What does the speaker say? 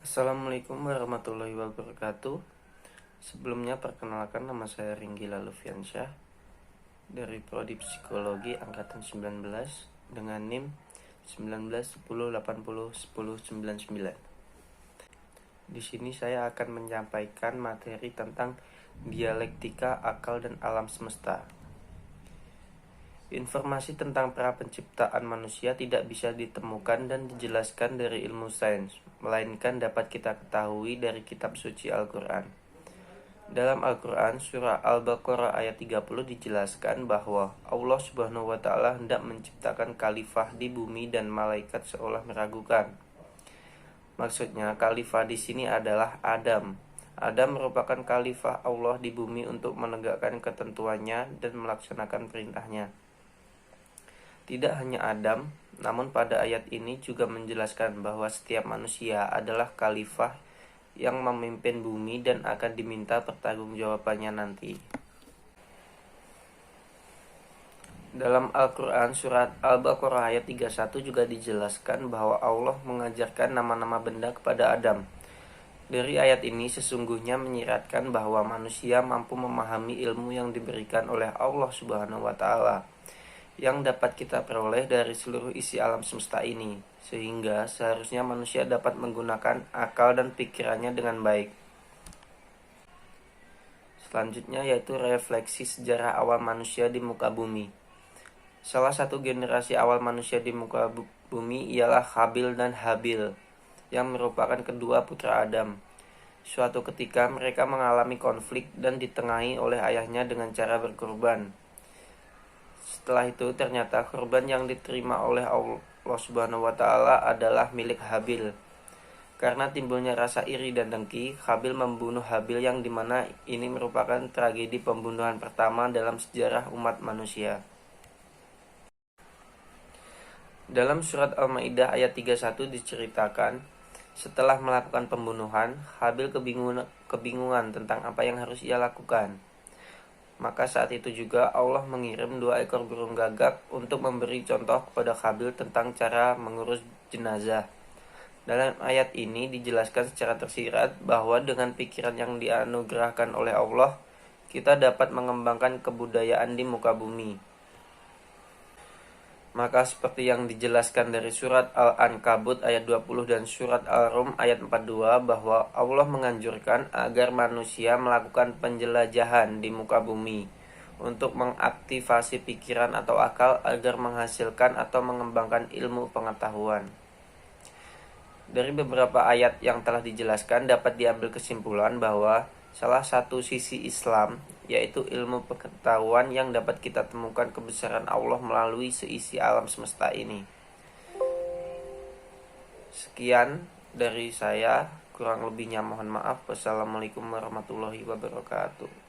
Assalamualaikum warahmatullahi wabarakatuh. Sebelumnya perkenalkan, nama saya Ringgi Lalufiansyah dari Prodi Psikologi Angkatan 19 dengan NIM 1910801099. Di sini saya akan menyampaikan materi tentang dialektika akal dan alam semesta. Informasi tentang pra penciptaan manusia tidak bisa ditemukan dan dijelaskan dari ilmu sains, melainkan dapat kita ketahui dari kitab suci Al-Quran. Dalam Al-Quran, surah Al-Baqarah ayat 30 dijelaskan bahwa Allah Subhanahu wa Ta'ala hendak menciptakan khalifah di bumi dan malaikat seolah meragukan. Maksudnya, khalifah di sini adalah Adam. Adam merupakan khalifah Allah di bumi untuk menegakkan ketentuannya dan melaksanakan perintahnya. Tidak hanya Adam, namun pada ayat ini juga menjelaskan bahwa setiap manusia adalah khalifah yang memimpin bumi dan akan diminta pertanggungjawabannya nanti. Dalam Al-Quran surat Al-Baqarah ayat 31 juga dijelaskan bahwa Allah mengajarkan nama-nama benda kepada Adam. Dari ayat ini sesungguhnya menyiratkan bahwa manusia mampu memahami ilmu yang diberikan oleh Allah Subhanahu wa Ta'ala yang dapat kita peroleh dari seluruh isi alam semesta ini, sehingga seharusnya manusia dapat menggunakan akal dan pikirannya dengan baik. Selanjutnya yaitu refleksi sejarah awal manusia di muka bumi. Salah satu generasi awal manusia di muka bumi ialah Qabil dan Habil, yang merupakan kedua putra Adam. Suatu ketika mereka mengalami konflik dan ditengahi oleh ayahnya dengan cara berkorban. Setelah itu ternyata korban yang diterima oleh Allah Subhanahu wa Ta'ala adalah milik Habil. Karena timbulnya rasa iri dan dengki, Habil membunuh Habil yang dimana ini merupakan tragedi pembunuhan pertama dalam sejarah umat manusia. Dalam surat Al-Maidah ayat 31 diceritakan, setelah melakukan pembunuhan, Habil kebingungan tentang apa yang harus ia lakukan. Maka saat itu juga Allah mengirim 2 ekor burung gagak untuk memberi contoh kepada Qabil tentang cara mengurus jenazah. Dalam ayat ini dijelaskan secara tersirat bahwa dengan pikiran yang dianugerahkan oleh Allah, kita dapat mengembangkan kebudayaan di muka bumi. Maka seperti yang dijelaskan dari surat Al-Ankabut ayat 20 dan surat Al-Rum ayat 42 bahwa Allah menganjurkan agar manusia melakukan penjelajahan di muka bumi untuk mengaktifasi pikiran atau akal agar menghasilkan atau mengembangkan ilmu pengetahuan. Dari beberapa ayat yang telah dijelaskan dapat diambil kesimpulan bahwa salah satu sisi Islam yaitu ilmu pengetahuan yang dapat kita temukan kebesaran Allah melalui seisi alam semesta ini. Sekian dari saya, kurang lebihnya mohon maaf. Wassalamualaikum warahmatullahi wabarakatuh.